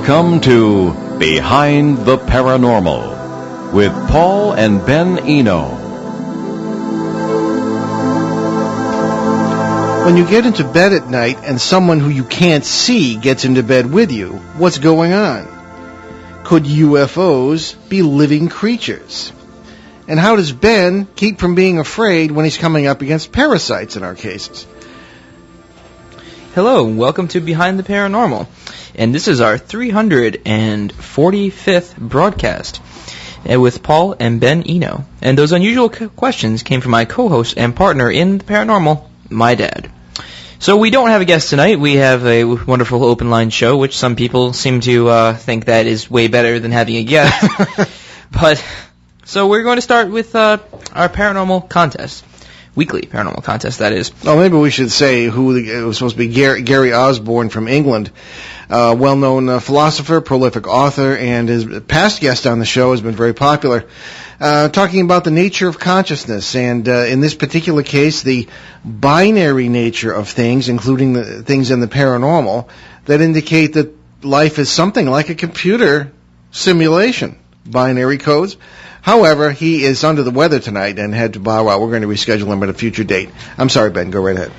Welcome to Behind the Paranormal with Paul and Ben Eno. When you get into bed at night and someone who you can't see gets into bed with you, what's going on? Could UFOs be living creatures? And how does Ben keep from being afraid when he's coming up against parasites in our cases? Hello, welcome to Behind the Paranormal. And this is our 345th broadcast with Paul and Ben Eno. And those unusual questions came from my co-host and partner in the paranormal, my dad. So we don't have a guest tonight. We have a wonderful open line show, which some people seem to think that is way better than having a guest. So we're going to start with our paranormal contest. Weekly paranormal contest, that is. Oh, maybe we should say it was supposed to be Gary Osborne from England, well-known philosopher, prolific author, and his past guest on the show has been very popular, talking about the nature of consciousness, and in this particular case, the binary nature of things, including the things in the paranormal, that indicate that life is something like a computer simulation, binary codes. However, he is under the weather tonight and had to bow out. We're going to reschedule him at a future date. I'm sorry, Ben. Go right ahead.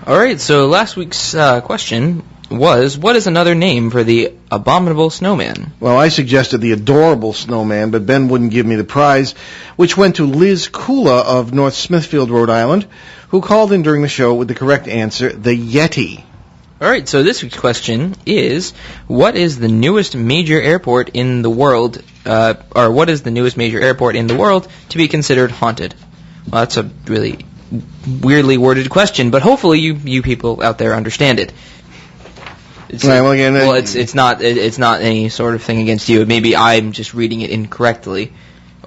All right. So last week's question was, what is another name for the abominable snowman? Well, I suggested the adorable snowman, but Ben wouldn't give me the prize, which went to Liz Kula of North Smithfield, Rhode Island, who called in during the show with the correct answer, the Yeti. All right, so this week's question is, what is the newest major airport in the world, or what is the newest major airport in the world to be considered haunted? Well, that's a really weirdly worded question, but hopefully you people out there understand it. It's not any sort of thing against you. Maybe I'm just reading it incorrectly,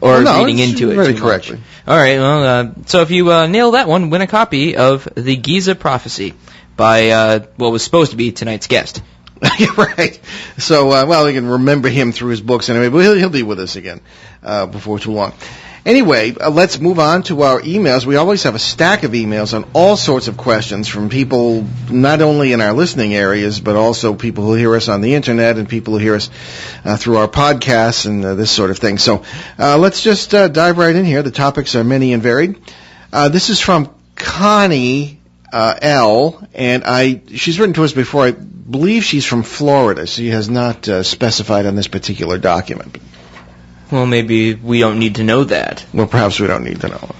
or reading into it very too correctly. much. All right, well, so if you nail that one, win a copy of The Giza Prophecy by what was supposed to be tonight's guest. Right. So, we can remember him through his books anyway, but he'll be with us again before too long. Anyway, let's move on to our emails. We always have a stack of emails on all sorts of questions from people not only in our listening areas, but also people who hear us on the Internet and people who hear us through our podcasts and this sort of thing. So let's just dive right in here. The topics are many and varied. This is from Connie L, and she's written to us before. I believe she's from Florida. She has not specified on this particular document. Well, maybe we don't need to know that. Well, perhaps we don't need to know.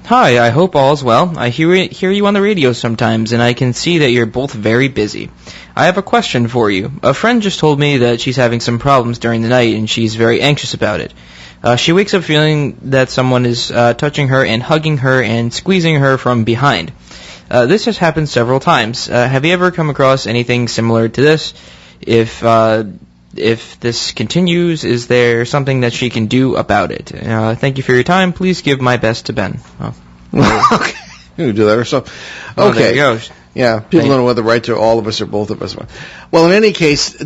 Hi, I hope all's well. I hear you on the radio sometimes, and I can see that you're both very busy. I have a question for you. A friend just told me that she's having some problems during the night, and she's very anxious about it. She wakes up feeling that someone is touching her and hugging her and squeezing her from behind. This has happened several times. Have you ever come across anything similar to this? If this continues, is there something that she can do about it? Thank you for your time. Please give my best to Ben. Oh. Okay. You can do that herself. Okay. Oh, there you go. Yeah, people don't know whether right to all of us or both of us. Well, in any case,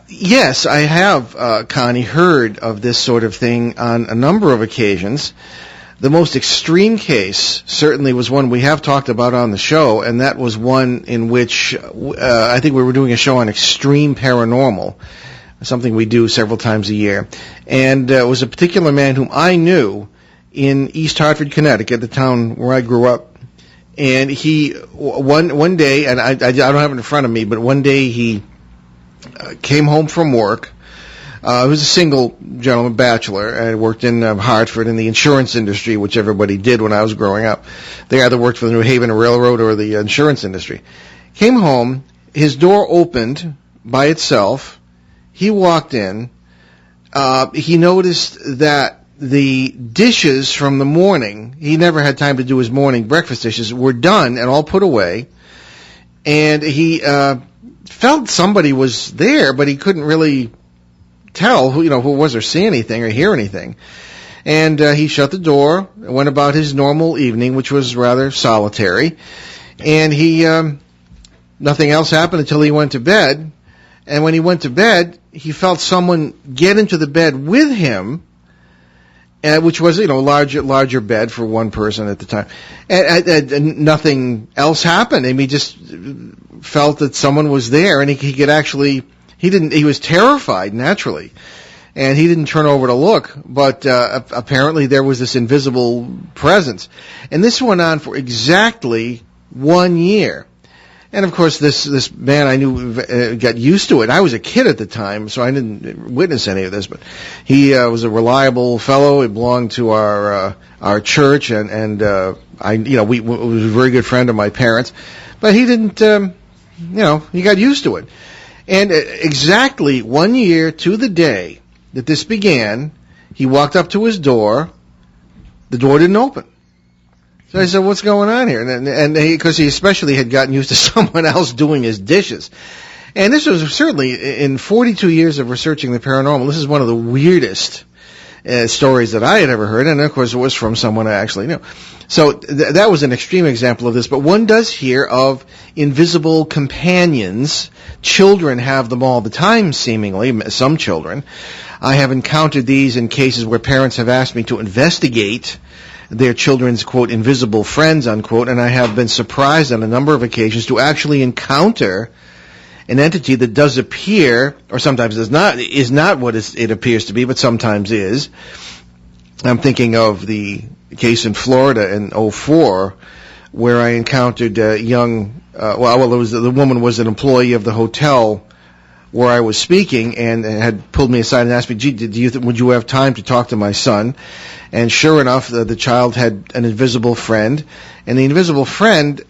yes, I have, Connie, heard of this sort of thing on a number of occasions. The most extreme case certainly was one we have talked about on the show, and that was one in which I think we were doing a show on extreme paranormal, something we do several times a year. And it was a particular man whom I knew in East Hartford, Connecticut, the town where I grew up. And he, one day, and I don't have it in front of me, but one day he came home from work. He was a single gentleman, bachelor, and worked in Hartford in the insurance industry, which everybody did when I was growing up. They either worked for the New Haven Railroad or the insurance industry. Came home, his door opened by itself. He walked in. He noticed that the dishes from the morning, he never had time to do his morning breakfast dishes, were done and all put away. And he felt somebody was there, but he couldn't really tell who was or see anything or hear anything. And he shut the door, went about his normal evening, which was rather solitary. And he nothing else happened until he went to bed. And when he went to bed, he felt someone get into the bed with him, which was, a larger bed for one person at the time. And nothing else happened. I mean, he just felt that someone was there, and he could actually He was terrified, naturally. And he didn't turn over to look, but apparently there was this invisible presence. And this went on for exactly 1 year. And of course, this man I knew got used to it. I was a kid at the time, so I didn't witness any of this. But he was a reliable fellow. He belonged to our church, and I was a very good friend of my parents. But he didn't, he got used to it. And exactly 1 year to the day that this began, he walked up to his door. The door didn't open. So I said, what's going on here? And because he especially had gotten used to someone else doing his dishes. And this was certainly, in 42 years of researching the paranormal, this is one of the weirdest stories that I had ever heard. And of course, it was from someone I actually knew. So that was an extreme example of this. But one does hear of invisible companions. Children have them all the time, seemingly, some children. I have encountered these in cases where parents have asked me to investigate their children's, quote, invisible friends, unquote, and I have been surprised on a number of occasions to actually encounter an entity that does appear, or sometimes is not what it appears to be, but sometimes is. I'm thinking of the case in Florida in 2004, where I encountered a young, the woman was an employee of the hotel where I was speaking, and had pulled me aside and asked me, gee, would you have time to talk to my son? And sure enough, the child had an invisible friend, and the invisible friend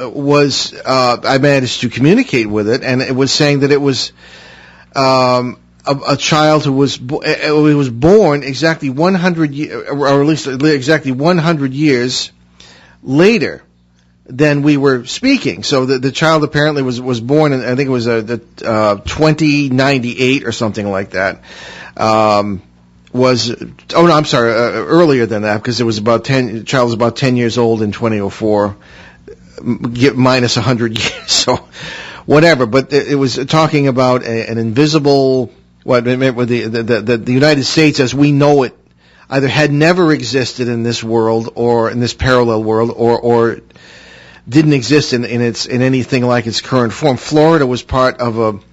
was, I managed to communicate with it, and it was saying that it was a child who was born exactly 100 or at least exactly 100 years later than we were speaking. So the child apparently was born in, I think it was 2098 or something like that. Earlier than that, because it was the child was about 10 years old in 2004, minus 100 years, so whatever. But it was talking about an invisible, the United States as we know it either had never existed in this world, or in this parallel world, or didn't exist in anything like its current form. Florida was part of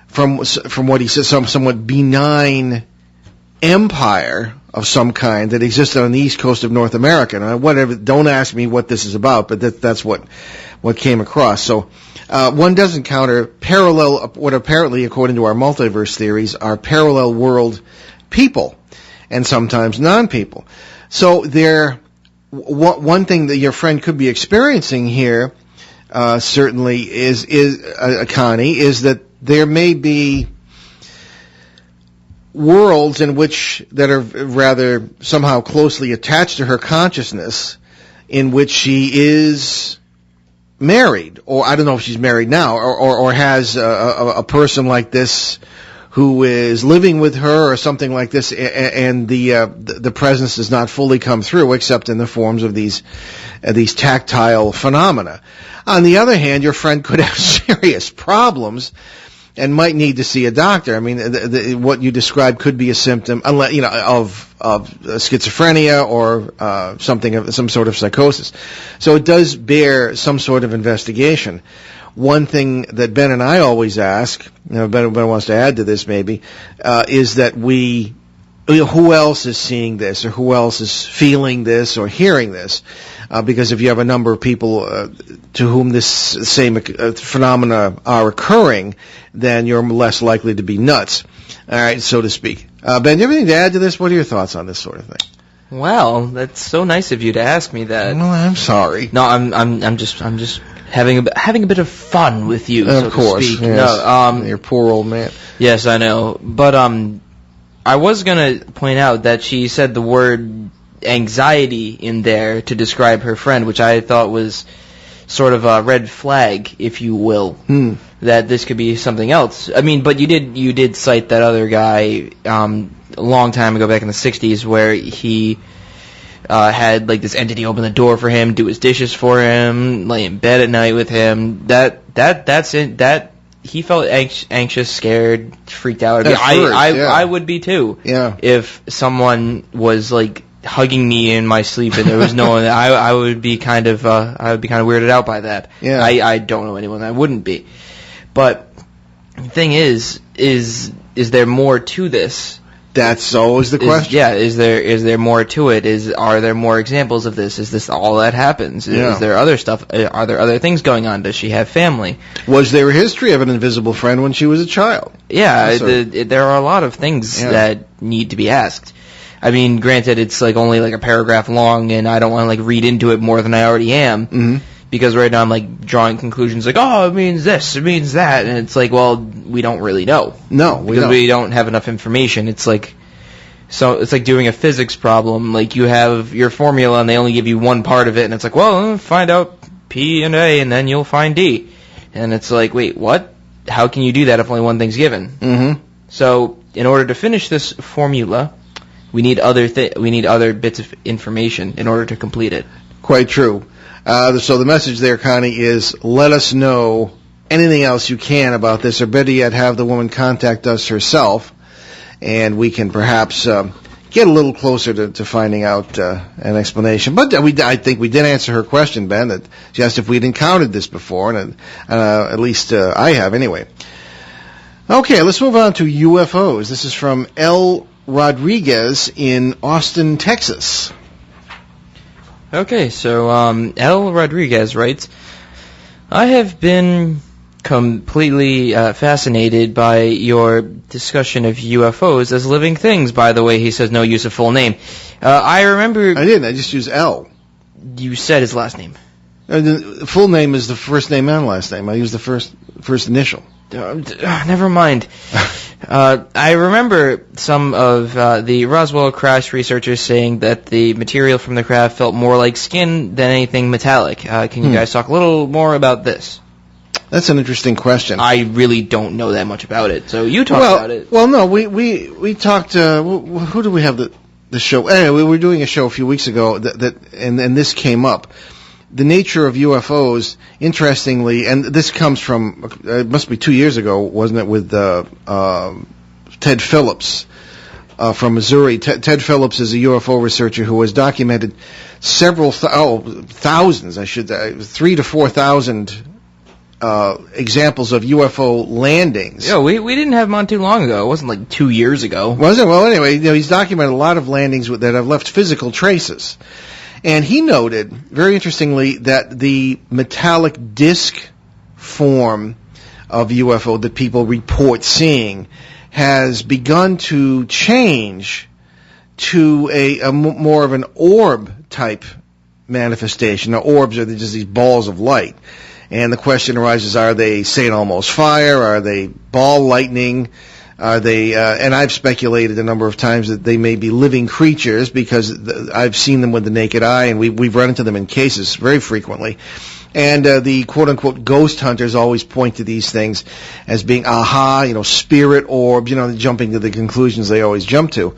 from what he said, some somewhat benign empire of some kind that existed on the east coast of North America. And whatever, don't ask me what this is about, but that's what came across. So one does encounter what apparently, according to our multiverse theories, are parallel world people, and sometimes non-people. So one thing that your friend could be experiencing here, certainly is Connie, is that there may be worlds that are rather somehow closely attached to her consciousness, in which she is married, or I don't know if she's married now, or has a person like this who is living with her or something like this, and the presence does not fully come through except in the forms of these tactile phenomena. On the other hand, your friend could have serious problems and might need to see a doctor. I mean, what you described could be a symptom, of schizophrenia or some sort of psychosis. So it does bear some sort of investigation. One thing that Ben and I always ask, Ben wants to add to this maybe, is that who else is seeing this, or who else is feeling this or hearing this? Because if you have a number of people to whom this same phenomena are occurring, then you're less likely to be nuts, all right, so to speak. Ben, do you have anything to add to this? What are your thoughts on this sort of thing? Well, that's so nice of you to ask me that. Well, I'm sorry. No, I'm just having a bit of fun with you, so of course, to speak. Yes. No, your poor old man. Yes, I know, but I was gonna point out that she said the word anxiety in there to describe her friend, which I thought was sort of a red flag, if you will, that this could be something else. I mean, but you did cite that other guy a long time ago, back in the 60s, where he had like this entity open the door for him, do his dishes for him, lay in bed at night with him. That's it. That he felt anxious, scared, freaked out. I would be too. Yeah. If someone was like hugging me in my sleep and there was no one, I would be kind of weirded out by that. Yeah. I don't know anyone that wouldn't be. But The thing is there more to this? That's always the question. Is there more to it? Are there more examples of this? Is this all that happens? Yeah. Is there other stuff? Are there other things going on? Does she have family? Was there a history of an invisible friend when she was a child? Yeah, there are a lot of things that need to be asked. I mean, granted, it's like only like a paragraph long, and I don't want to like read into it more than I already am. Mm-hmm. Because right now I'm like drawing conclusions like, oh, it means this, it means that, and it's like, well, we don't really know. No, because we don't have enough information. It's like doing a physics problem. Like you have your formula and they only give you one part of it, and it's like, well, find out P and A, and then you'll find D. And it's like, wait, what? How can you do that if only one thing's given? Mm-hmm. So in order to finish this formula, we need other bits of information in order to complete it. Quite true. So the message there, Connie, is let us know anything else you can about this, or better yet, have the woman contact us herself, and we can perhaps get a little closer to finding out an explanation. But I think we did answer her question, Ben, that she asked if we'd encountered this before, and at least I have anyway. Okay, let's move on to UFOs. This is from L. Rodriguez in Austin, Texas. Okay, so L. Rodriguez writes, I have been completely fascinated by your discussion of UFOs as living things. By the way, he says no use of full name. I remember... I didn't. I just used L. You said his last name. The full name is the first name and last name. I used the first initial. Never mind. I remember some of the Roswell crash researchers saying that the material from the craft felt more like skin than anything metallic. Can you guys talk a little more about this? That's an interesting question. I really don't know that much about it, so you talk about it. Well, no, we talked. Who do we have the show? Anyway, we were doing a show a few weeks ago and this came up. The nature of UFOs, interestingly, and this comes from, it must be 2 years ago, wasn't it, with Ted Phillips from Missouri. Ted Phillips is a UFO researcher who has documented thousands, 3,000 to 4,000 examples of UFO landings. Yeah, we didn't have him on too long ago. It wasn't like 2 years ago. Wasn't? Well, anyway, he's documented a lot of landings that have left physical traces. And he noted, very interestingly, that the metallic disc form of UFO that people report seeing has begun to change to a more of an orb type manifestation. Now, orbs are just these balls of light. And the question arises, are they St. Elmo's fire? Are they ball lightning? Are they, and I've speculated a number of times that they may be living creatures because I've seen them with the naked eye, and we've run into them in cases very frequently. And the quote-unquote ghost hunters always point to these things as being, spirit orbs, jumping to the conclusions they always jump to.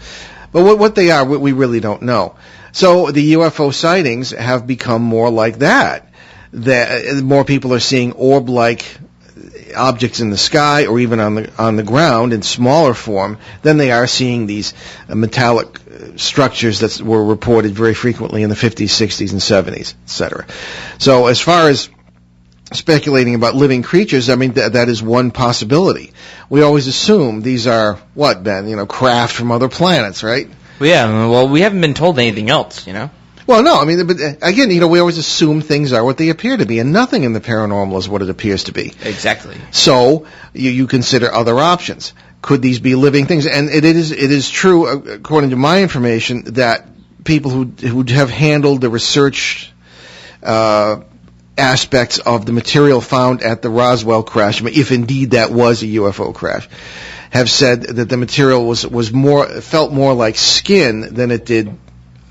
But what they are, we really don't know. So the UFO sightings have become more like that. That more people are seeing orb-like objects in the sky or even on the ground in smaller form than they are seeing these metallic structures that were reported very frequently in the 50s, 60s, and 70s, etc. So as far as speculating about living creatures, I mean, that is one possibility. We always assume these are, what, Ben, craft from other planets, right? Well, yeah, well, we haven't been told anything else, Well, no, I mean, but again, we always assume things are what they appear to be, and nothing in the paranormal is what it appears to be. Exactly. So you consider other options. Could these be living things? And it is true, according to my information, that people who have handled the research aspects of the material found at the Roswell crash, if indeed that was a UFO crash, have said that the material felt more like skin than it did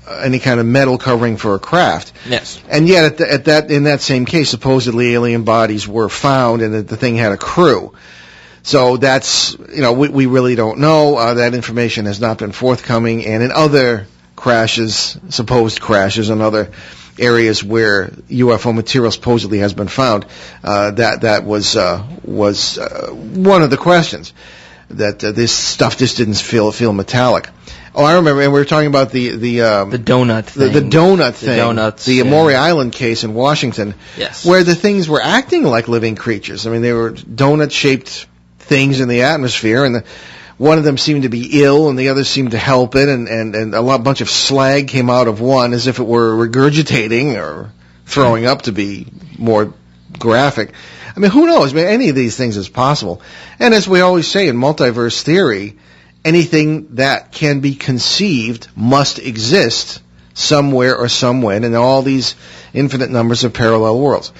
any kind of metal covering for a craft. Yes. And yet, in that same case, supposedly alien bodies were found, and that the thing had a crew. So that's, we really don't know. That information has not been forthcoming. And in other crashes, supposed crashes, and other areas where UFO material supposedly has been found, that was one of the questions. That this stuff just didn't feel metallic. Oh, I remember, and we were talking about the donut thing. The donut thing. The donuts. The Maury Island case in Washington. Yes. Where the things were acting like living creatures. I mean, they were donut-shaped things in the atmosphere, and one of them seemed to be ill, and the others seemed to help it, and a bunch of slag came out of one as if it were regurgitating or throwing up, to be more graphic. I mean, who knows? I mean, any of these things is possible. And as we always say in multiverse theory, anything that can be conceived must exist somewhere or somewhen in all these infinite numbers of parallel worlds.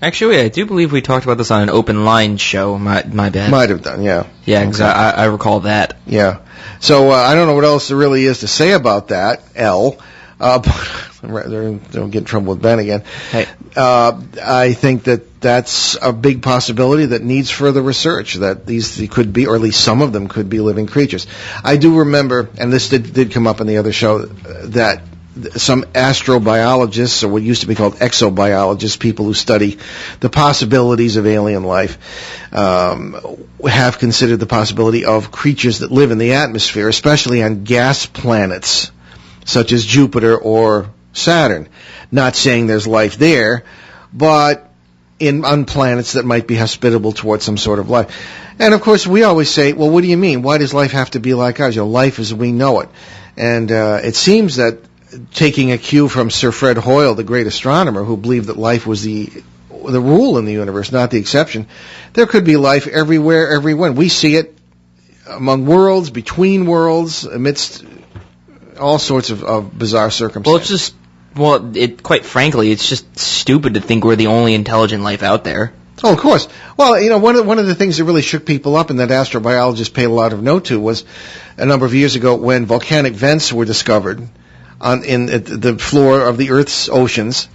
Actually, I do believe we talked about this on an open line show. My bad. Might have done, yeah. Yeah, okay. I recall that. Yeah. So I don't know what else there really is to say about that, L. Don't get in trouble with Ben again. Hey. I think that's a big possibility that needs further research, that these could be, or at least some of them could be, living creatures. I do remember, and this did come up in the other show, that some astrobiologists, or what used to be called exobiologists, people who study the possibilities of alien life, have considered the possibility of creatures that live in the atmosphere, especially on gas planets, such as Jupiter or Saturn. Not saying there's life there, but on planets that might be hospitable towards some sort of life. And of course, we always say, well, what do you mean? Why does life have to be like ours? Life as we know it. And it seems that, taking a cue from Sir Fred Hoyle, the great astronomer, who believed that life was the rule in the universe, not the exception, there could be life everywhere, everywhere. We see it among worlds, between worlds, amidst all sorts of bizarre circumstances. Quite frankly, it's just stupid to think we're the only intelligent life out there. Oh, of course. Well, one of the things that really shook people up and that astrobiologists paid a lot of note to was a number of years ago when volcanic vents were discovered in the floor of the Earth's oceans,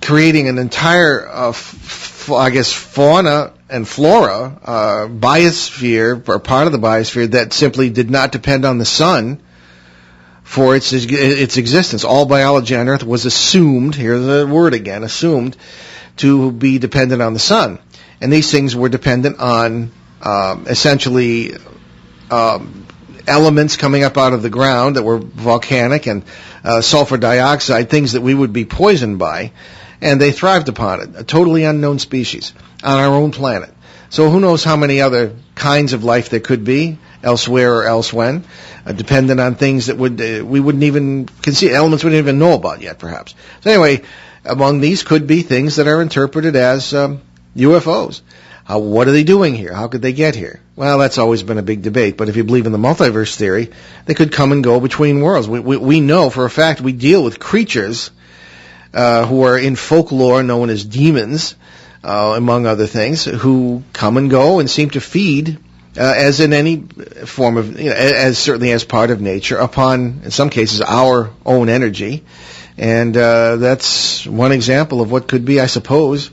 creating an entire, fauna and flora, biosphere, or part of the biosphere, that simply did not depend on the sun for its existence. All biology on Earth was assumed, here's the word again, assumed, to be dependent on the sun. And these things were dependent on, essentially, elements coming up out of the ground that were volcanic, and sulfur dioxide, things that we would be poisoned by, and they thrived upon it. A totally unknown species on our own planet. So who knows how many other kinds of life there could be elsewhere or elsewhen, dependent on things that we wouldn't even conceive, elements we didn't even know about yet, perhaps. So anyway, among these could be things that are interpreted as UFOs. What are they doing here? How could they get here? Well, that's always been a big debate. But if you believe in the multiverse theory, they could come and go between worlds. We know for a fact we deal with creatures who are in folklore known as demons, among other things, who come and go and seem to feed, as in any form of, as certainly as part of nature, upon, in some cases, our own energy. And that's one example of what could be, I suppose,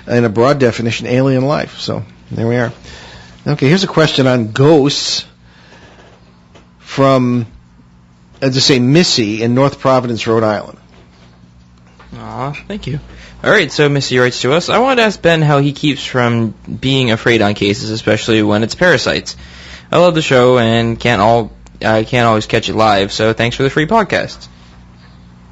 in a broad definition, alien life. So there we are. Okay, here's a question on ghosts from, Missy in North Providence, Rhode Island. Aw, thank you. All right, so Missy writes to us, I wanted to ask Ben how he keeps from being afraid on cases, especially when it's parasites. I love the show and can't always catch it live, so thanks for the free podcast.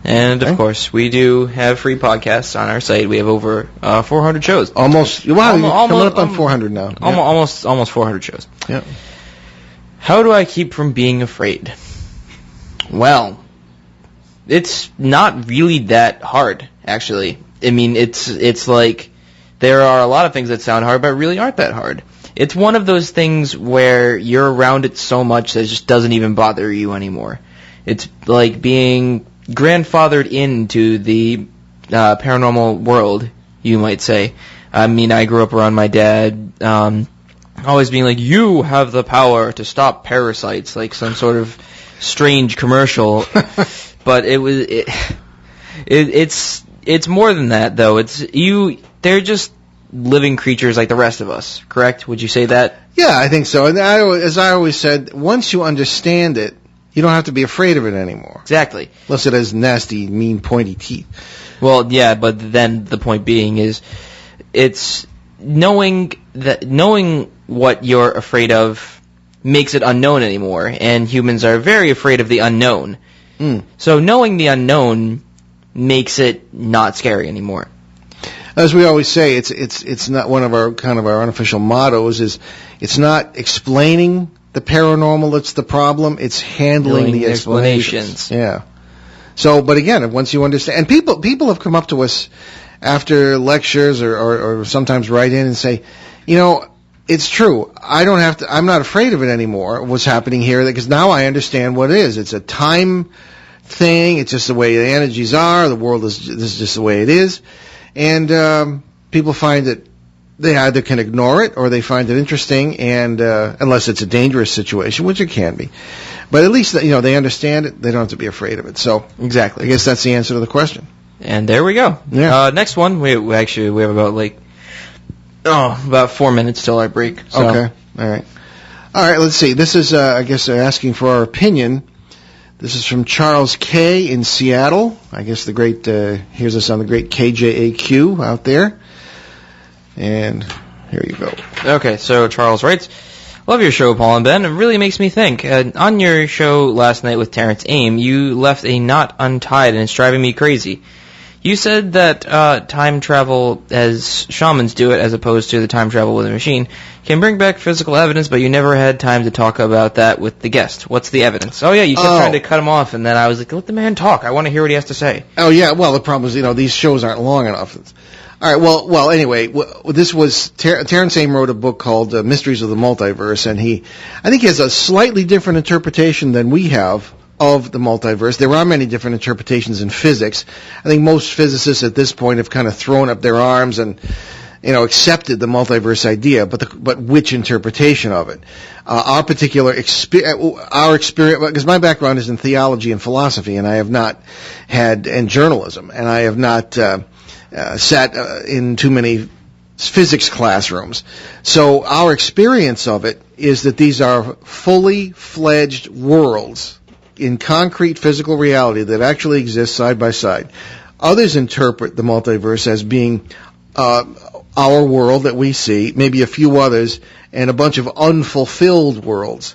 And, of course, we do have free podcasts on our site. We have over 400 shows. Almost. Wow, you're coming up on 400 now. Almost 400 shows. Yeah. How do I keep from being afraid? Well, it's not really that hard, actually. I mean, it's like there are a lot of things that sound hard, but really aren't that hard. It's one of those things where you're around it so much that it just doesn't even bother you anymore. It's like being grandfathered into the paranormal world, you might say. I mean, I grew up around my dad always being like, you have the power to stop parasites, like some sort of strange commercial. But it's more than that, though. They're just living creatures like the rest of us, correct? Would you say that? Yeah, I think so. And as I always said, once you understand it, you don't have to be afraid of it anymore. Exactly. Unless it has nasty, mean, pointy teeth. Well, yeah, but then the point being is, it's knowing what you're afraid of makes it unknown anymore, and humans are very afraid of the unknown. So knowing the unknown makes it not scary anymore. As we always say, it's not one of our our unofficial mottos. Is it's not explaining the paranormal that's the problem. It's handling the explanations. Yeah. So, but again, once you understand, and people have come up to us after lectures or sometimes write in and say, it's true. I'm not afraid of it anymore. What's happening here? Because now I understand what it is. It's a time thing. It's just the way the energies are. The world this is just the way it is. And people find that they either can ignore it or they find it interesting, and unless it's a dangerous situation, which it can be. But at least they understand it. They don't have to be afraid of it. So exactly, I guess that's the answer to the question. And there we go. Yeah. Next one, we have about 4 minutes till our break. So. Okay. All right. Let's see. This is I guess they're asking for our opinion. This is from Charles K. in Seattle. I guess the great hears us on the great KJAQ out there. And here you go. Okay, so Charles writes, "Love your show, Paul and Ben. It really makes me think. On your show last night with Terrence Aim, you left a knot untied, and it's driving me crazy. You said that time travel, as shamans do it, as opposed to the time travel with a machine, can bring back physical evidence, but you never had time to talk about that with the guest. What's the evidence?" Oh, yeah, you kept trying to cut him off, and then I was like, let the man talk. I want to hear what he has to say. Oh, yeah, well, the problem is, these shows aren't long enough. All right, well, anyway, this was, Terrence Aim wrote a book called Mysteries of the Multiverse, and I think he has a slightly different interpretation than we have of the multiverse. There are many different interpretations in physics. I think most physicists at this point have kind of thrown up their arms and, accepted the multiverse idea, but which interpretation of it? Our particular our experience, because my background is in theology and philosophy, and I have not and journalism, and I have not sat in too many physics classrooms. So our experience of it is that these are fully fledged worlds in concrete physical reality that actually exist side by side. Others interpret the multiverse as being our world that we see, maybe a few others, and a bunch of unfulfilled worlds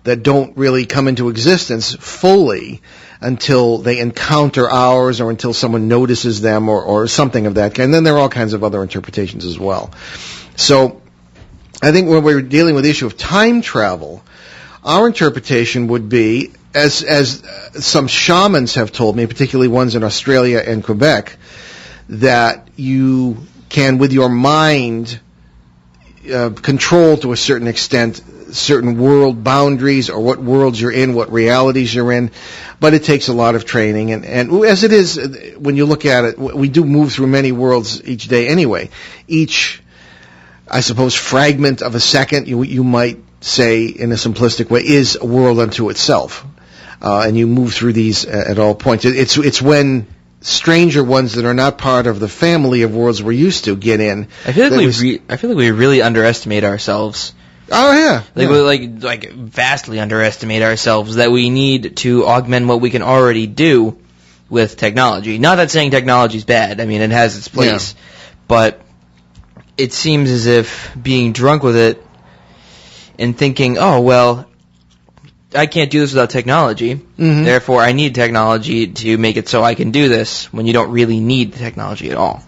that don't really come into existence fully until they encounter ours or until someone notices them or something of that kind. And then there are all kinds of other interpretations as well. So I think when we're dealing with the issue of time travel, our interpretation would be, as some shamans have told me, particularly ones in Australia and Quebec, that you can, with your mind, control to a certain extent certain world boundaries or what worlds you're in, what realities you're in, but it takes a lot of training. And as it is, when you look at it, we do move through many worlds each day anyway. Each, I suppose, fragment of a second, you might say in a simplistic way, is a world unto itself. And you move through these at all points. It's when stranger ones that are not part of the family of worlds we're used to get in. I feel like we really underestimate ourselves. Oh yeah, we vastly underestimate ourselves, that we need to augment what we can already do with technology. Not that saying technology's bad. I mean, it has its place, but it seems as if being drunk with it and thinking, oh well, I can't do this without technology. Mm-hmm. Therefore, I need technology to make it so I can do this, when you don't really need the technology at all.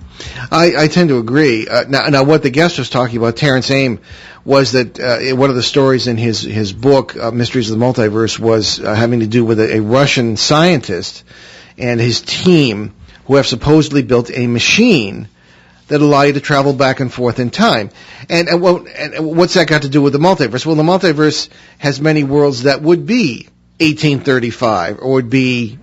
I tend to agree. Now, what the guest was talking about, Terrence Aim, was that one of the stories in his book, Mysteries of the Multiverse, was having to do with a Russian scientist and his team who have supposedly built a machine that allow you to travel back and forth in time. And what's that got to do with the multiverse? Well, the multiverse has many worlds that would be 1835 or would be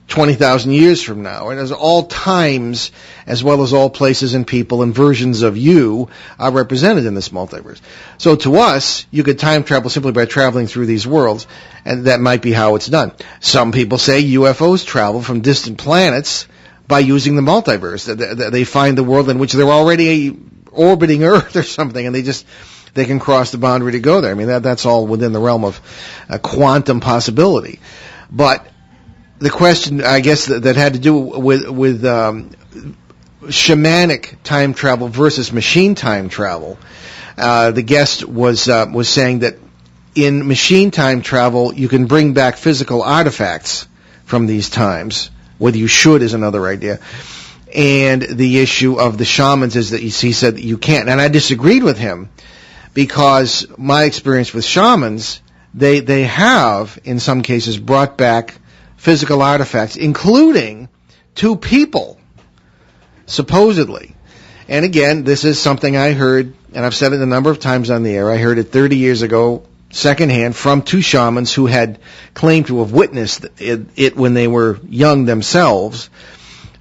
20,000 years from now. And as all times, as well as all places and people and versions of you, are represented in this multiverse. So to us, you could time travel simply by traveling through these worlds, and that might be how it's done. Some people say UFOs travel from distant planets by using the multiverse. They find the world in which they're already orbiting Earth or something, and they can cross the boundary to go there. I mean, that's all within the realm of quantum possibility. But the question, I guess, that had to do with shamanic time travel versus machine time travel. The guest was saying that in machine time travel, you can bring back physical artifacts from these times. Whether you should is another idea. And the issue of the shamans is that he said that you can't. And I disagreed with him because my experience with shamans, they have, in some cases, brought back physical artifacts, including 2 people, supposedly. And again, this is something I heard, and I've said it a number of times on the air. I heard it 30 years ago, secondhand, from 2 shamans who had claimed to have witnessed it when they were young themselves.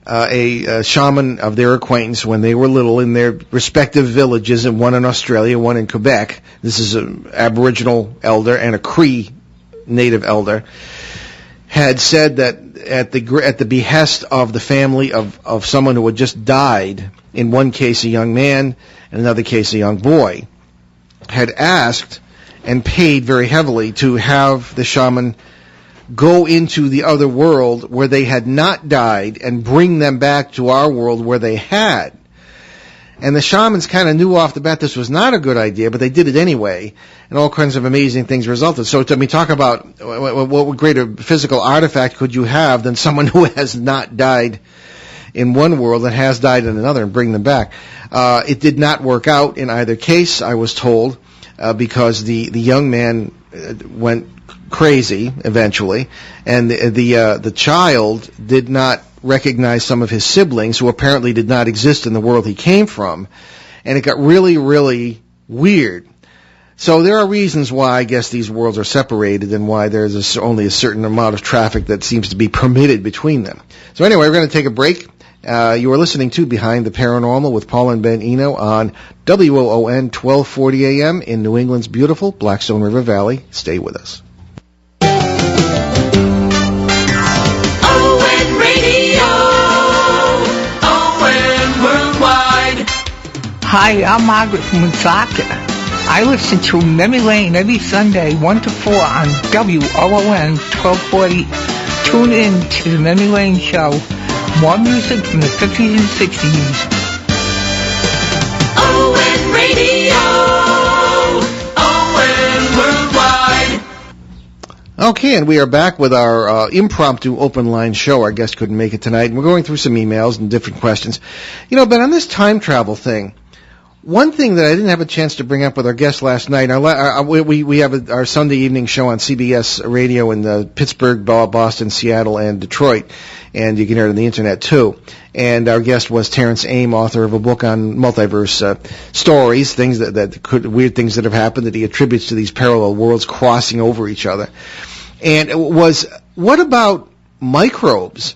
A shaman of their acquaintance when they were little in their respective villages, and one in Australia, one in Quebec. This is an Aboriginal elder and a Cree native elder, had said that at the behest of the family of someone who had just died, in one case a young man, in another case a young boy, had asked and paid very heavily to have the shaman go into the other world where they had not died and bring them back to our world where they had. And the shamans kind of knew off the bat this was not a good idea, but they did it anyway, and all kinds of amazing things resulted. So to me, talk about what greater physical artifact could you have than someone who has not died in one world and has died in another and bring them back. It did not work out in either case, I was told, because the young man went crazy eventually, and the child did not recognize some of his siblings who apparently did not exist in the world he came from, and it got really, really weird. So there are reasons why I guess these worlds are separated and why there's only a certain amount of traffic that seems to be permitted between them. So anyway, we're going to take a break. You are listening to Behind the Paranormal with Paul and Ben Eno on WOON 1240 AM in New England's beautiful Blackstone River Valley. Stay with us. Hi, I'm Margaret from Woonsocket. I listen to Memory Lane every Sunday, 1 to 4 on WOON 1240. Tune in to the Memory Lane Show. More music from the 50s and 60s. ON Radio. ON Worldwide. Okay, and we are back with our impromptu open line show. Our guest couldn't make it tonight, and we're going through some emails and different questions. You know, but on this time travel thing, one thing that I didn't have a chance to bring up with our guest last night, we have our Sunday evening show on CBS Radio in Pittsburgh, Boston, Seattle, and Detroit, and you can hear it on the internet too. And our guest was Terrence Aim, author of a book on multiverse stories, things weird things that have happened that he attributes to these parallel worlds crossing over each other. And it was, what about microbes?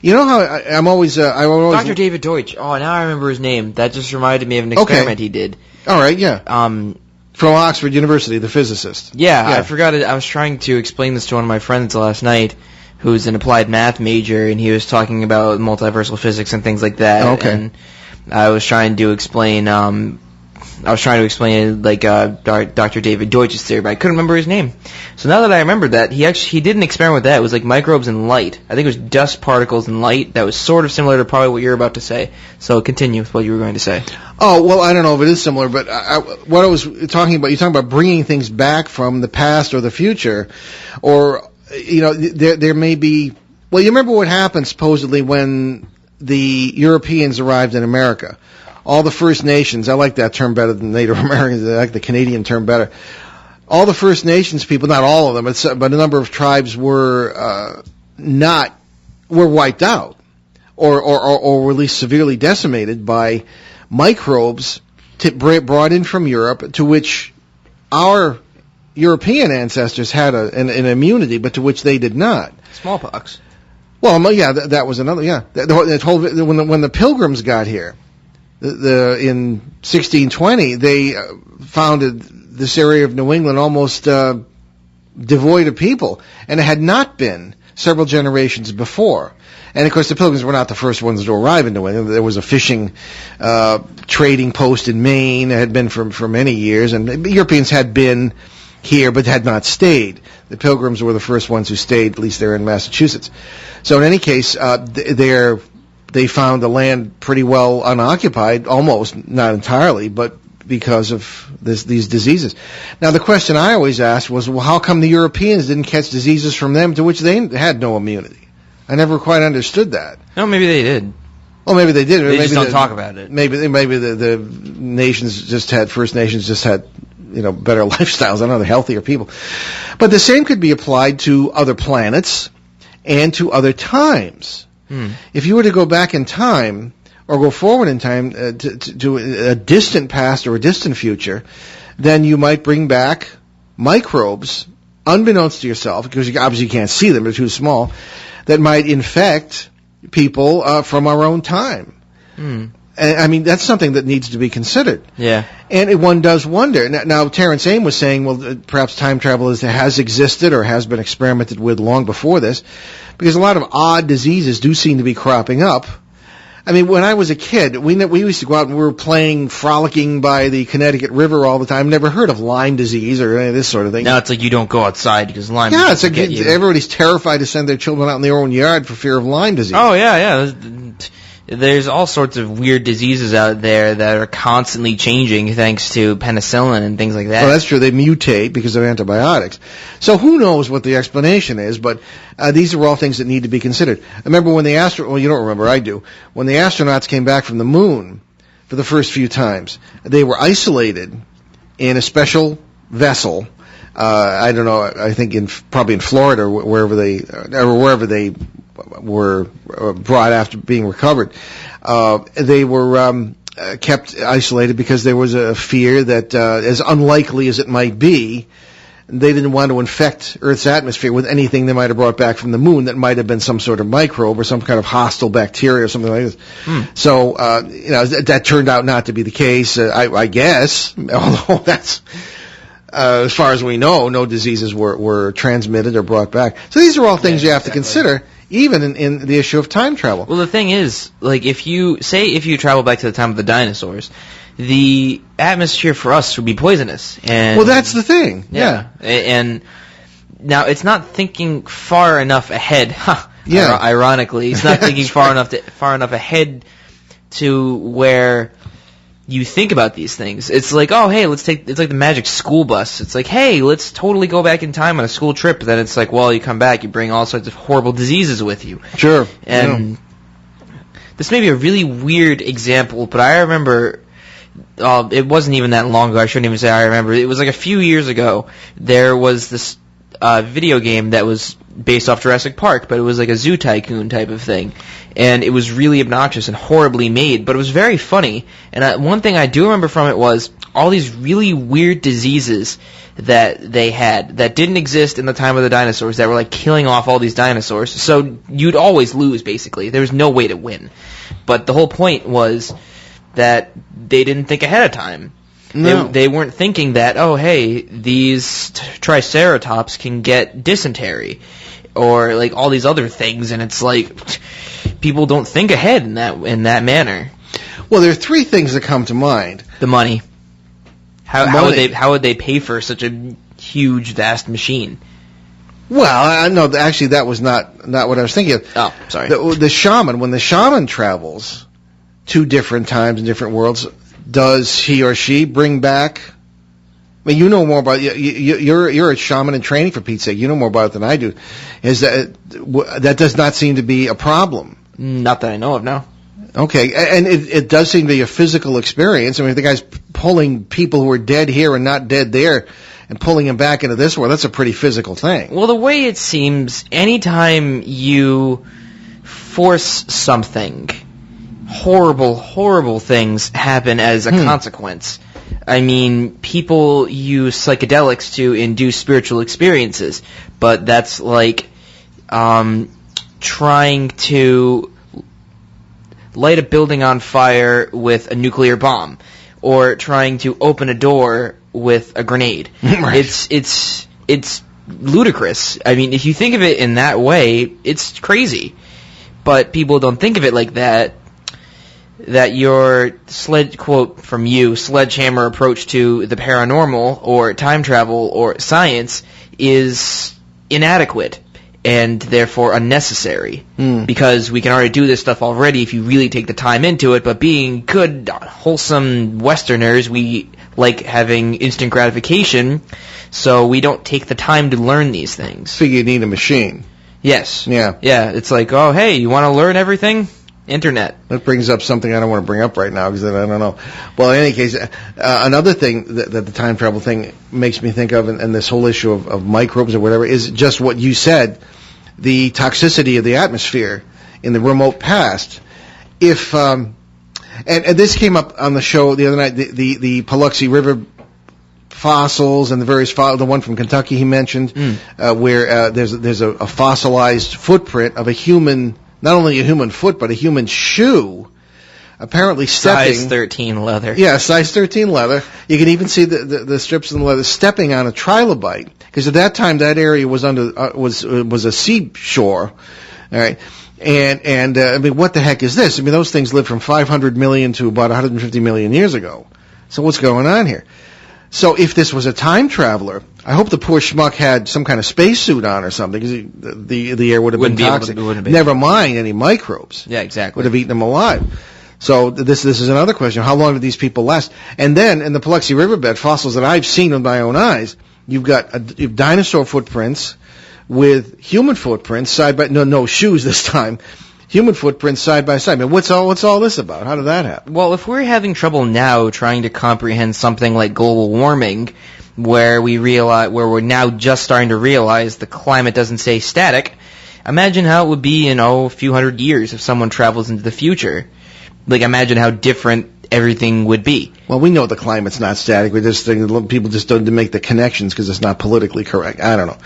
You know how I'm always Dr. David Deutsch. Oh, now I remember his name. That just reminded me of an experiment he did. All right, yeah. From Oxford University, the physicist. Yeah, I forgot it. I was trying to explain this to one of my friends last night, who's an applied math major, and he was talking about multiversal physics and things like that. Okay. And I was trying to explain like Dr. David Deutsch's theory, but I couldn't remember his name. So now that I remember that, he did an experiment with that. It was like microbes and light. I think it was dust particles and light. That was sort of similar to probably what you're about to say. So continue with what you were going to say. Oh, well, I don't know if it is similar, but what I was talking about, you're talking about bringing things back from the past or the future, or, you know, there may be, well, you remember what happened supposedly when the Europeans arrived in America. All the First Nations, I like that term better than Native Americans, I like the Canadian term better. All the First Nations people, not all of them, but a number of tribes were wiped out, or at least severely decimated by microbes brought in from Europe, to which our European ancestors had an immunity, but to which they did not. Smallpox. Well, yeah, that was another, yeah. When the Pilgrims got here, in 1620, they founded this area of New England almost devoid of people, and it had not been several generations before. And of course, the Pilgrims were not the first ones to arrive in New England. There was a fishing trading post in Maine. It had been for many years, and Europeans had been here but had not stayed. The Pilgrims were the first ones who stayed, at least there in Massachusetts. So in any case, they found the land pretty well unoccupied, almost, not entirely, but because of these diseases. Now, the question I always asked was, well, how come the Europeans didn't catch diseases from them to which they had no immunity? I never quite understood that. No, maybe they did. Well, maybe they did. They maybe just don't talk about it. Maybe the nations just had, First Nations just had, better lifestyles. I don't know, they're healthier people. But the same could be applied to other planets and to other times. If you were to go back in time or go forward in time to a distant past or a distant future, then you might bring back microbes, unbeknownst to yourself, because you obviously can't see them, they're too small, that might infect people from our own time. And, I mean, that's something that needs to be considered. Yeah. And one does wonder. Now, Terrence Aim was saying, well, perhaps time travel has existed or has been experimented with long before this, because a lot of odd diseases do seem to be cropping up. I mean, when I was a kid, we used to go out and we were frolicking by the Connecticut River all the time. Never heard of Lyme disease or any of this sort of thing. Now it's like you don't go outside because Lyme disease. Yeah, it's like everybody's terrified to send their children out in their own yard for fear of Lyme disease. Oh, yeah. There's all sorts of weird diseases out there that are constantly changing thanks to penicillin and things like that. Well, that's true. They mutate because of antibiotics. So who knows what the explanation is, but these are all things that need to be considered. I remember when well, you don't remember, I do. When the astronauts came back from the moon for the first few times, they were isolated in a special vessel. I don't know, I think probably in Florida or wherever they were brought after being recovered. They were kept isolated because there was a fear that, as unlikely as it might be, they didn't want to infect Earth's atmosphere with anything they might have brought back from the moon that might have been some sort of microbe or some kind of hostile bacteria or something like this. So, that turned out not to be the case, I guess, although that's... as far as we know, no diseases were transmitted or brought back. So these are all things you have to consider, even in the issue of time travel. Well, the thing is, like, if you travel back to the time of the dinosaurs, the atmosphere for us would be poisonous. And well, that's the thing. Yeah. And now it's not thinking far enough ahead. Yeah. Ironically, it's not thinking far enough ahead to where you think about these things. It's like, oh, hey, it's like the magic school bus. It's like, hey, let's totally go back in time on a school trip. Then it's like, well, you come back, you bring all sorts of horrible diseases with you. Sure. And this may be a really weird example, but I remember, it wasn't even that long ago. I shouldn't even say I remember. It was like a few years ago. There was this video game that was based off Jurassic Park, but it was like a Zoo Tycoon type of thing. And it was really obnoxious and horribly made, but it was very funny. And one thing I do remember from it was all these really weird diseases that they had that didn't exist in the time of the dinosaurs that were like killing off all these dinosaurs. So you'd always lose, basically. There was no way to win. But the whole point was that they didn't think ahead of time. No. They weren't thinking that, oh, hey, these triceratops can get dysentery or like all these other things, and it's like people don't think ahead in that manner. Well, there are three things that come to mind. The money. How would they pay for such a huge, vast machine? Well, no, actually, that was not what I was thinking of. Oh, sorry. The shaman, when the shaman travels to different times and different worlds, does he or she bring back? I mean, you know more about you're a shaman in training, for Pete's sake. You know more about it than I do. Is that does not seem to be a problem? Not that I know of, no. Okay, and it does seem to be a physical experience. I mean, if the guy's pulling people who are dead here and not dead there and pulling them back into this world, that's a pretty physical thing. Well, the way it seems, anytime you force something, horrible things happen as a consequence. I mean, people use psychedelics to induce spiritual experiences, but that's like trying to light a building on fire with a nuclear bomb, or trying to open a door with a grenade. Right. It's ludicrous. I mean, if you think of it in that way, it's crazy. But people don't think of it like that. That your sledgehammer approach to the paranormal or time travel or science is inadequate and therefore unnecessary, because we can already do this stuff already if you really take the time into it. But being good, wholesome Westerners, we like having instant gratification, so we don't take the time to learn these things. Figure you need a machine. Yes. Yeah. Yeah, it's like, oh, hey, you want to learn everything? Internet. That brings up something I don't want to bring up right now because I don't know. Well, in any case, another thing that the time travel thing makes me think of, and this whole issue of microbes or whatever, is just what you said, the toxicity of the atmosphere in the remote past. If and this came up on the show the other night, the Paluxy River fossils and the various the one from Kentucky he mentioned, where there's a fossilized footprint of a human. Not only a human foot, but a human shoe, apparently stepping... Size 13 leather. Yeah, size 13 leather. You can even see the strips of the leather stepping on a trilobite, because at that time that area was was a seashore, all right? And I mean, what the heck is this? I mean, those things lived from 500 million to about 150 million years ago. So what's going on here? So if this was a time traveler, I hope the poor schmuck had some kind of spacesuit on or something, because the air would have been toxic. Never mind any microbes. Yeah, exactly. Would have eaten them alive. So this is another question. How long did these people last? And then in the Paluxy Riverbed, fossils that I've seen with my own eyes, you've dinosaur footprints with human footprints side by no shoes this time. Human footprints side by side. I mean, what's all this about? How did that happen? Well, if we're having trouble now trying to comprehend something like global warming, where we're now just starting to realize the climate doesn't stay static, imagine how it would be in a few hundred years if someone travels into the future. Like, imagine how different everything would be. Well, we know the climate's not static. We just think people just don't make the connections because it's not politically correct. I don't know.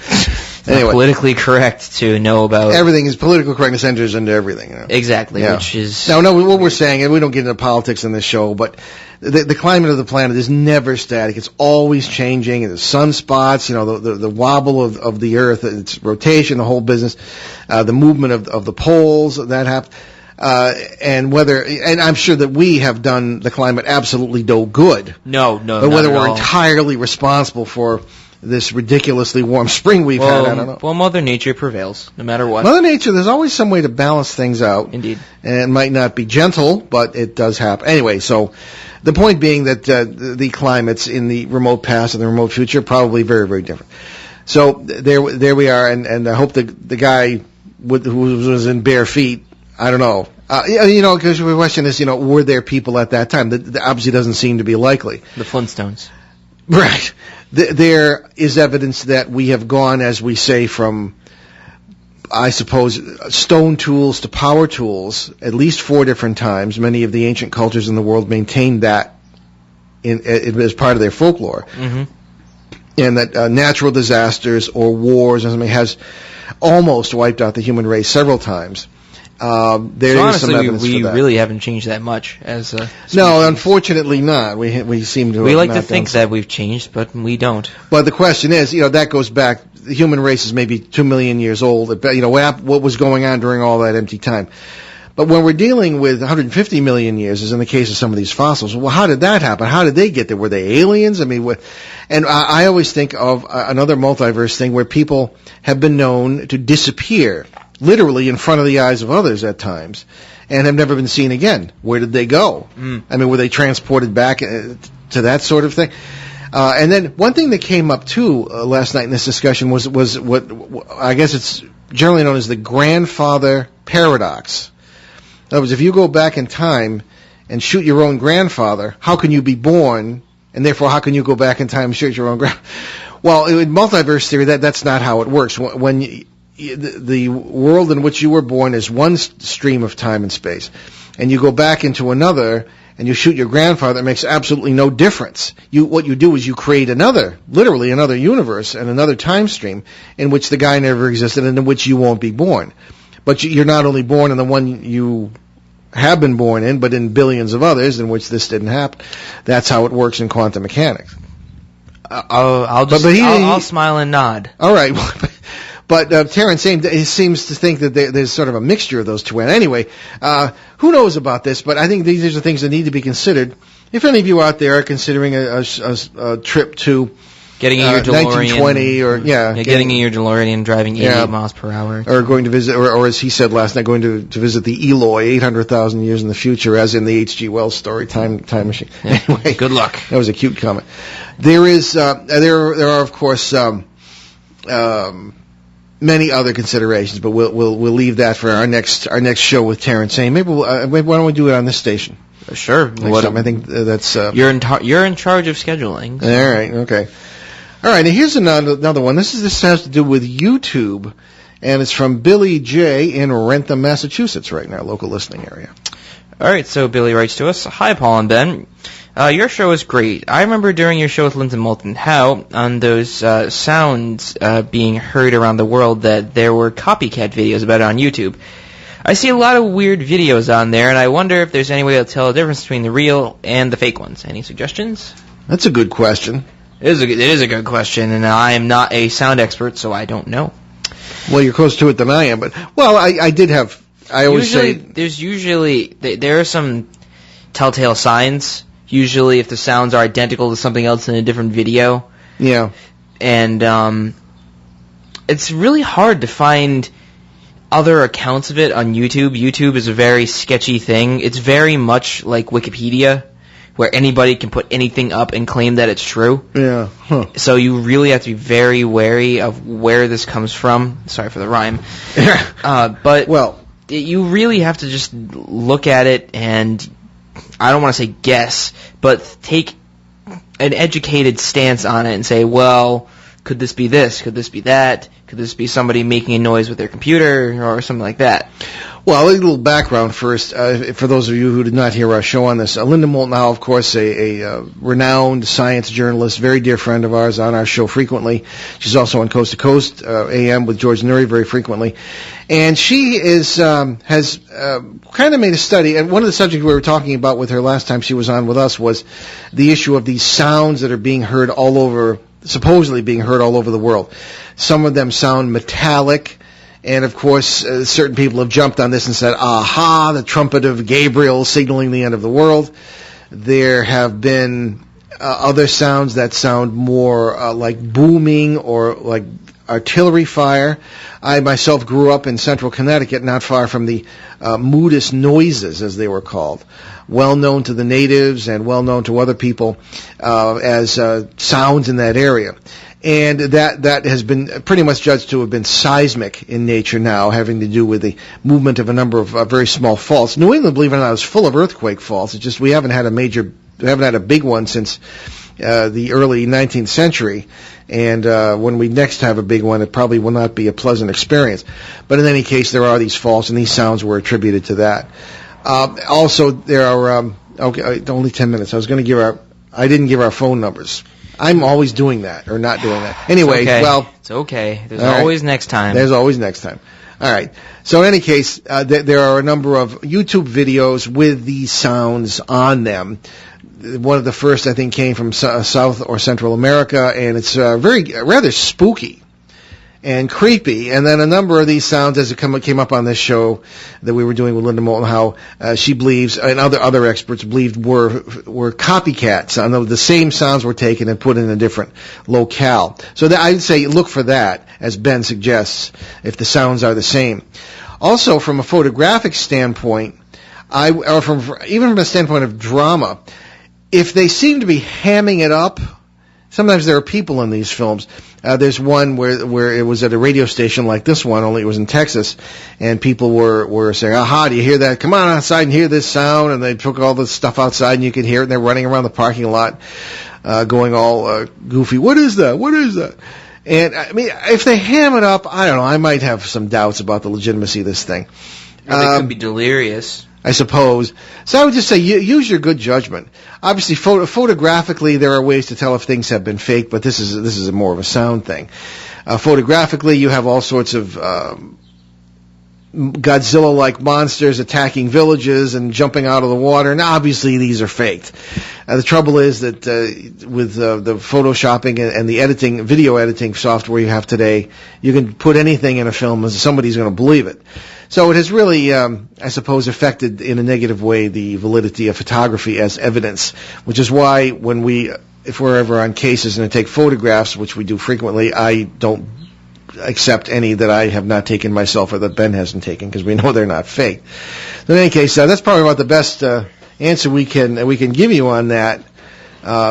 Anyway, politically correct to know about everything. Is political correctness enters into everything. You know? Exactly, yeah. Which is no. What we're saying, and we don't get into politics in this show, but the climate of the planet is never static. It's always changing. And the sunspots, the wobble of the Earth, its rotation, the whole business, the movement of the poles that happen. And I'm sure that we have done the climate absolutely no good. No, but whether we're entirely responsible for this ridiculously warm spring we've had, I don't know. Well, Mother Nature prevails, no matter what. Mother Nature, there's always some way to balance things out. Indeed. And it might not be gentle, but it does happen. Anyway, so the point being that the climates in the remote past and the remote future are probably very, very different. So there we are, and I hope the guy who was in bare feet, I don't know. Because the question is, were there people at that time? That obviously doesn't seem to be likely. The Flintstones. Right. There is evidence that we have gone, as we say, from, I suppose, stone tools to power tools at least 4 different times. Many of the ancient cultures in the world maintained that as part of their folklore. Mm-hmm. And that natural disasters or wars or something has almost wiped out the human race several times. There so is some evidence we for that. really haven't changed that much as a species. No, unfortunately not. We seem to. We like to think that we've changed, but we don't. But the question is, that goes back. The human race is maybe 2 million years old. What was going on during all that empty time? But when we're dealing with 150 million years, as in the case of some of these fossils, well, how did that happen? How did they get there? Were they aliens? I mean, and I always think of another multiverse thing where people have been known to disappear, literally in front of the eyes of others at times, and have never been seen again. Where did they go? I mean, were they transported back to that sort of thing? And then one thing that came up too last night in this discussion was what I guess it's generally known as the grandfather paradox. In other words, if you go back in time and shoot your own grandfather, how can you be born, and therefore how can you go back in time and shoot your own grandfather? Well, in multiverse theory, that's not how it works. When the world in which you were born is one stream of time and space, and you go back into another and you shoot your grandfather, it makes absolutely no difference. What you do is you create literally another universe and another time stream in which the guy never existed and in which you won't be born. But you're not only born in the one you have been born in, but in billions of others in which this didn't happen. That's how it works in quantum mechanics. I'll smile and nod. All right. But Terrence seems to think that there's sort of a mixture of those two. And anyway, who knows about this? But I think these are things that need to be considered. If any of you out there are considering a trip to getting in your DeLorean, 1920, or getting in your DeLorean, driving 88 miles per hour, or going to visit, or as he said last night, going to visit the Eloi 800,000 years in the future, as in the H.G. Wells story, Time Machine. Yeah. Anyway, good luck. That was a cute comment. There are of course many other considerations, but we'll leave that for our next show with Terrence Hain. Maybe why don't we do it on this station? Sure. I think that's you're in charge of scheduling. So. All right. Okay. All right. And here's another one. This has to do with YouTube, and it's from Billy J in Wrentham, Massachusetts, right in our local listening area. All right. So Billy writes to us. Hi, Paul and Ben. Your show is great. I remember during your show with Linton Moulton how on those sounds being heard around the world that there were copycat videos about it on YouTube. I see a lot of weird videos on there, and I wonder if there's any way to tell the difference between the real and the fake ones. Any suggestions? That's a good question. It is a good question, and I am not a sound expert, so I don't know. Well, you're closer to it than I am, but I did have. I always say there are some telltale signs. Usually, if the sounds are identical to something else in a different video. Yeah. And it's really hard to find other accounts of it on YouTube. YouTube is a very sketchy thing. It's very much like Wikipedia, where anybody can put anything up and claim that it's true. Yeah. Huh. So you really have to be very wary of where this comes from. Sorry for the rhyme. You really have to just look at it and, I don't want to say guess, but take an educated stance on it and say, well, could this be this? Could this be that? Could this be somebody making a noise with their computer or something like that? Well, a little background first, for those of you who did not hear our show on this. Linda Moulton, of course, a renowned science journalist, very dear friend of ours, on our show frequently. She's also on Coast to Coast AM with George Noory very frequently. And she has kind of made a study, and one of the subjects we were talking about with her last time she was on with us was the issue of these sounds that are being heard all over, supposedly being heard all over the world. Some of them sound metallic. And, of course, certain people have jumped on this and said, aha, the trumpet of Gabriel signaling the end of the world. There have been other sounds that sound more like booming or like artillery fire. I myself grew up in central Connecticut, not far from the Moodus noises, as they were called, well known to the natives and well known to other people as sounds in that area. And that has been pretty much judged to have been seismic in nature now, having to do with the movement of a number of very small faults. New England, believe it or not, is full of earthquake faults. It's just we haven't had a big one since the early 19th century. And when we next have a big one, it probably will not be a pleasant experience. But in any case, there are these faults, and these sounds were attributed to that. Also, there are only 10 minutes. I didn't give our phone numbers. I'm always doing that, or not doing that. Anyway, it's okay. There's always next time. There's always next time. All right. So in any case, there are a number of YouTube videos with these sounds on them. One of the first, I think, came from South or Central America, and it's rather spooky and creepy. And then a number of these sounds, as it came up on this show that we were doing with Linda Moulton, how she believes, and other experts believed were copycats. I know the same sounds were taken and put in a different locale. So I'd say look for that, as Ben suggests, if the sounds are the same. Also, from a photographic standpoint, even from a standpoint of drama, if they seem to be hamming it up, sometimes there are people in these films. There's one where it was at a radio station like this one, only it was in Texas, and people were saying, aha, do you hear that? Come on outside and hear this sound. And they took all the stuff outside, and you could hear it, and they're running around the parking lot going all goofy. What is that? What is that? And, I mean, if they ham it up, I don't know, I might have some doubts about the legitimacy of this thing. They could be delirious, I suppose. So I would just say use your good judgment. Obviously, photographically, there are ways to tell if things have been faked, but this is more of a sound thing. Photographically, you have all sorts of Godzilla-like monsters attacking villages and jumping out of the water, and obviously these are faked. The trouble is that with the photoshopping and the video editing software you have today, you can put anything in a film and somebody's going to believe it. So it has really, I suppose, affected in a negative way the validity of photography as evidence, which is why if we're ever on cases and take photographs, which we do frequently, I don't accept any that I have not taken myself or that Ben hasn't taken, because we know they're not fake. In any case, that's probably about the best answer we can give you on that,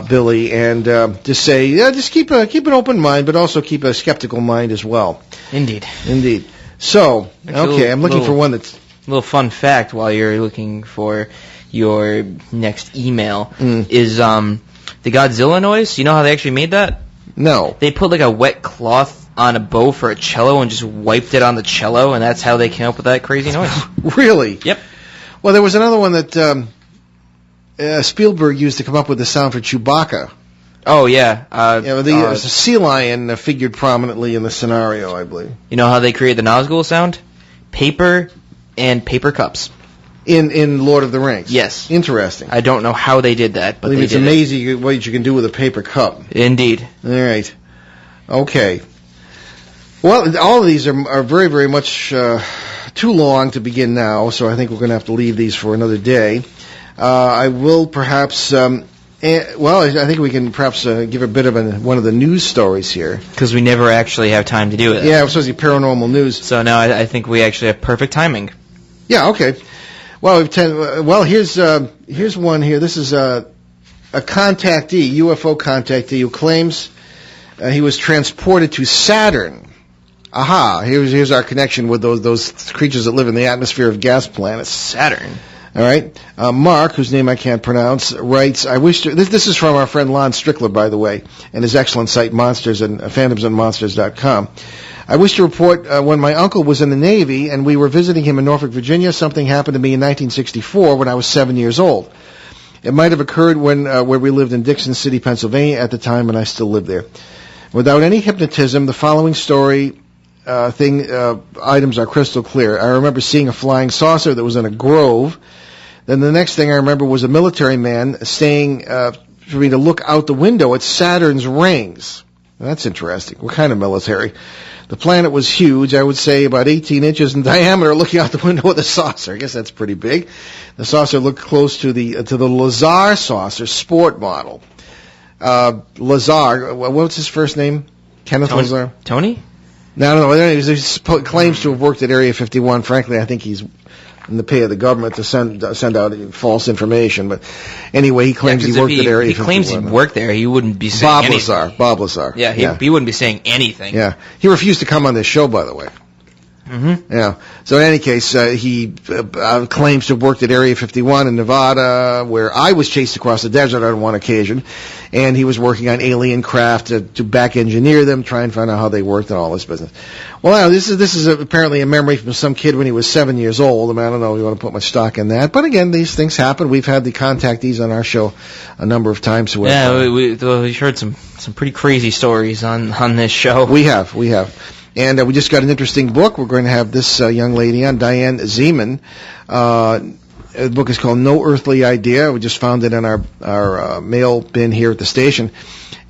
Billy, and just say, just keep an open mind, but also keep a skeptical mind as well. Indeed. Indeed. So, Actually, okay, I'm looking for one that's... A little fun fact while you're looking for your next email is the Godzilla noise. You know how they actually made that? No. They put like a wet cloth on a bow for a cello and just wiped it on the cello, and that's how they came up with that crazy noise. Really? Yep. Well, there was another one that Spielberg used to come up with the sound for Chewbacca. Oh, yeah. The sea lion figured prominently in the scenario, I believe. You know how they create the Nazgul sound? Paper and paper cups. In Lord of the Rings? Yes. Interesting. I don't know how they did that, but they did. It's amazing what you can do with a paper cup. Indeed. All right. Okay. Well, all of these are very, very much too long to begin now, so I think we're going to have to leave these for another day. I will perhaps... I think we can perhaps give a bit of one of the news stories here. Because we never actually have time to do it. Yeah, it was supposed to be paranormal news. So now I think we actually have perfect timing. Yeah, okay. Well, here's one here. This is a contactee, UFO contactee, who claims he was transported to Saturn. Aha! Here's our connection with those creatures that live in the atmosphere of gas planets. Saturn. All right. Mark, whose name I can't pronounce, writes, I wish to... This is from our friend Lon Strickler, by the way, and his excellent site, phantomsandmonsters.com. I wish to report when my uncle was in the Navy and we were visiting him in Norfolk, Virginia, something happened to me in 1964 when I was 7 years old. It might have occurred where we lived in Dixon City, Pennsylvania at the time, and I still live there. Without any hypnotism, the following story... items are crystal clear. I remember seeing a flying saucer that was in a grove. Then the next thing I remember was a military man saying for me to look out the window at Saturn's rings. That's interesting. What kind of military? The planet was huge. I would say about 18 inches in diameter, looking out the window with a saucer. I guess that's pretty big. The saucer looked close to the Lazar saucer sport model. Lazar, what's his first name? Kenneth Lazar? Tony? No. He claims to have worked at Area 51. Frankly, I think he's in the pay of the government to send out false information. But anyway, he claims he worked at Area 51. He claims he worked there. He wouldn't be saying anything. Bob Lazar. Yeah, he wouldn't be saying anything. Yeah. He refused to come on this show, by the way. Mm-hmm. Yeah. So in any case, he claims to have worked at Area 51 in Nevada, where I was chased across the desert on one occasion, and he was working on alien craft to back engineer them, try and find out how they worked and all this business. Well, this is apparently a memory from some kid when he was 7 years old. I mean, I don't know if you want to put much stock in that, but again, these things happen. We've had the contactees on our show a number of times. We've heard some pretty crazy stories on this show. We have. And we just got an interesting book. We're going to have this young lady on, Diane Zeman. The book is called No Earthly Idea. We just found it in our mail bin here at the station.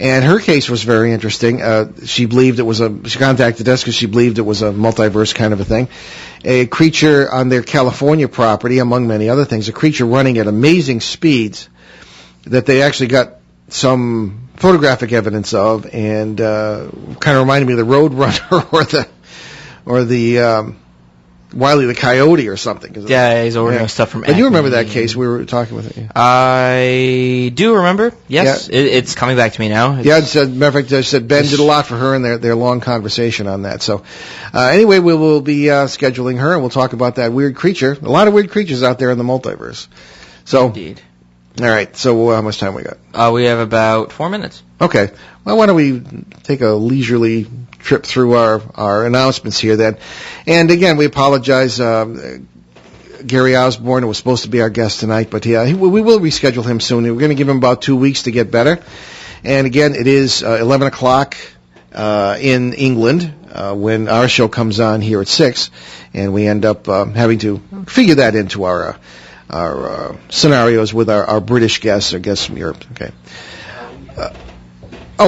And her case was very interesting. She contacted us because she believed it was a multiverse kind of a thing. A creature on their California property, among many other things, a creature running at amazing speeds that they actually got some photographic evidence of, and kind of reminded me of the Roadrunner or the Wile E. the Coyote or something. Yeah, he's ordering stuff from Acme. And you remember that case? We were talking with it. I do remember. Yes, yeah. It's coming back to me now. Matter of fact, I said Ben did a lot for her in their long conversation on that. So anyway, we will be scheduling her, and we'll talk about that weird creature. A lot of weird creatures out there in the multiverse. So. Indeed. All right, so how much time we got? We have about 4 minutes. Okay. Well, why don't we take a leisurely trip through our announcements here then. And again, we apologize. Gary Osborne was supposed to be our guest tonight, but we will reschedule him soon. We're going to give him about 2 weeks to get better. And again, it is 11 o'clock in England when our show comes on here at 6, and we end up having to figure that into our scenarios with our British guests or guests from Europe. Okay.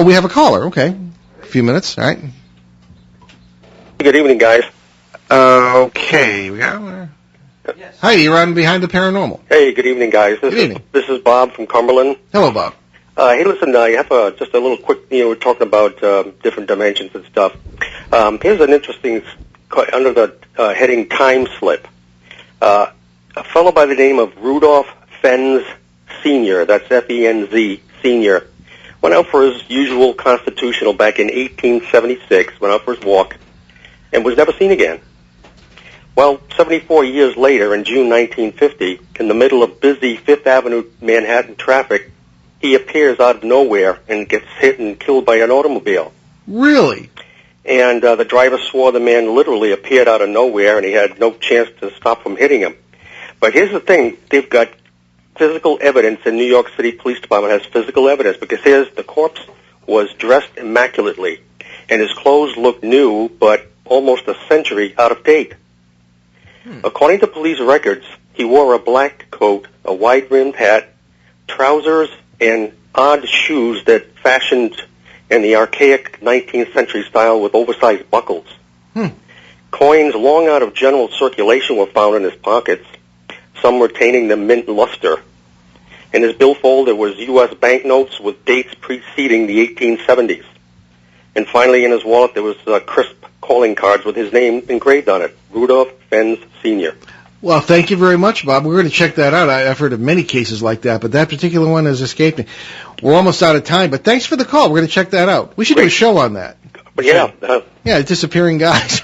We have a caller. Okay. A few minutes. All right. Good evening, guys. Okay. We got. Yes. Hi, you're on Behind the Paranormal. Hey, good evening, guys. This is Bob from Cumberland. Hello, Bob. Hey, listen, I have just a little quick, we're talking about different dimensions and stuff. Here's an interesting, under the heading Time Slip. A fellow by the name of Rudolph Fenz Sr., that's F-E-N-Z, Sr., went out for his usual constitutional back in 1876, went out for his walk, and was never seen again. Well, 74 years later, in June 1950, in the middle of busy Fifth Avenue Manhattan traffic, he appears out of nowhere and gets hit and killed by an automobile. Really? And the driver swore the man literally appeared out of nowhere, and he had no chance to stop from hitting him. But here's the thing. They've got physical evidence, and New York City Police Department has physical evidence, because here's the corpse was dressed immaculately, and his clothes looked new, but almost a century out of date. According to police records, he wore a black coat, a wide-rimmed hat, trousers, and odd shoes that fashioned in the archaic 19th century style with oversized buckles. Coins long out of general circulation were found in his pockets, some retaining the mint luster. In his billfold, there was U.S. banknotes with dates preceding the 1870s. And finally, in his wallet, there was crisp calling cards with his name engraved on it, Rudolph Fenz Sr. Well, thank you very much, Bob. We're going to check that out. I've heard of many cases like that, but that particular one has escaped me. We're almost out of time, but thanks for the call. We're going to check that out. We should do a show on that. But yeah. Yeah, disappearing guys.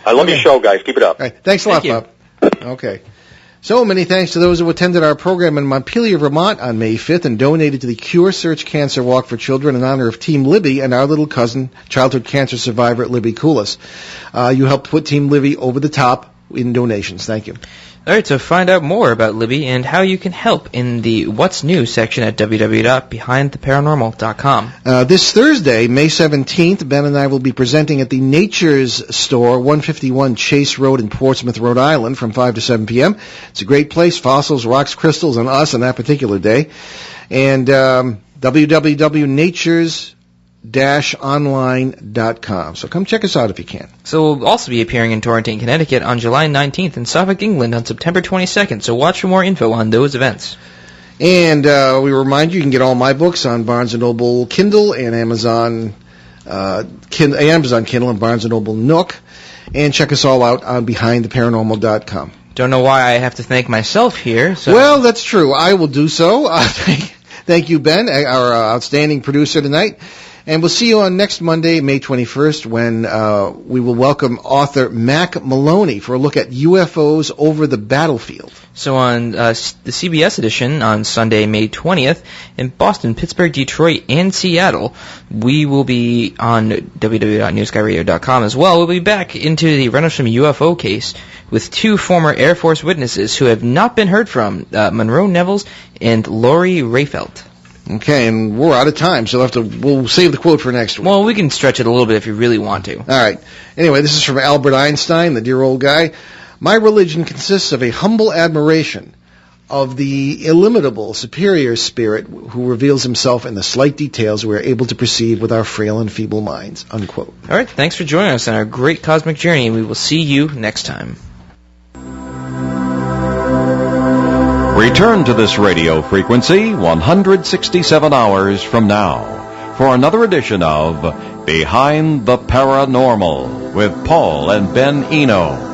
I love your show, guys. Keep it up. All right. Thanks a lot, Bob. Okay. So many thanks to those who attended our program in Montpelier, Vermont on May 5th and donated to the Cure Search Cancer Walk for Children in honor of Team Libby and our little cousin, childhood cancer survivor Libby Koulis. You helped put Team Libby over the top in donations. Thank you. All right, so find out more about Libby and how you can help in the What's New section at www.behindtheparanormal.com. This Thursday, May 17th, Ben and I will be presenting at the Nature's Store, 151 Chase Road in Portsmouth, Rhode Island, from 5 to 7 p.m. It's a great place, fossils, rocks, crystals, and us on that particular day. And www.natures-online.com. So come check us out if you can. So we'll also be appearing in Torrington, Connecticut on July 19th and Suffolk, England on September 22nd. So watch for more info on those events. And we remind you can get all my books on Barnes & Noble Kindle and Amazon Kindle and Barnes & Noble Nook. And check us all out on BehindTheParanormal.com. Don't know why I have to thank myself here. So. Well, that's true. I will do so. Thank you, Ben, our outstanding producer tonight. And we'll see you on next Monday, May 21st, when we will welcome author Mac Maloney for a look at UFOs over the battlefield. So on the CBS edition on Sunday, May 20th, in Boston, Pittsburgh, Detroit, and Seattle, we will be on www.newskyradio.com as well. We'll be back into the Rendlesham UFO case with two former Air Force witnesses who have not been heard from, Monroe Nevels and Lori Rayfelt. Okay, and we're out of time, so we'll save the quote for next week. Well, we can stretch it a little bit if you really want to. All right. Anyway, this is from Albert Einstein, the dear old guy. My religion consists of a humble admiration of the illimitable superior spirit who reveals himself in the slight details we are able to perceive with our frail and feeble minds, unquote. All right, thanks for joining us on our great cosmic journey, and we will see you next time. Return to this radio frequency 167 hours from now for another edition of Behind the Paranormal with Paul and Ben Eno.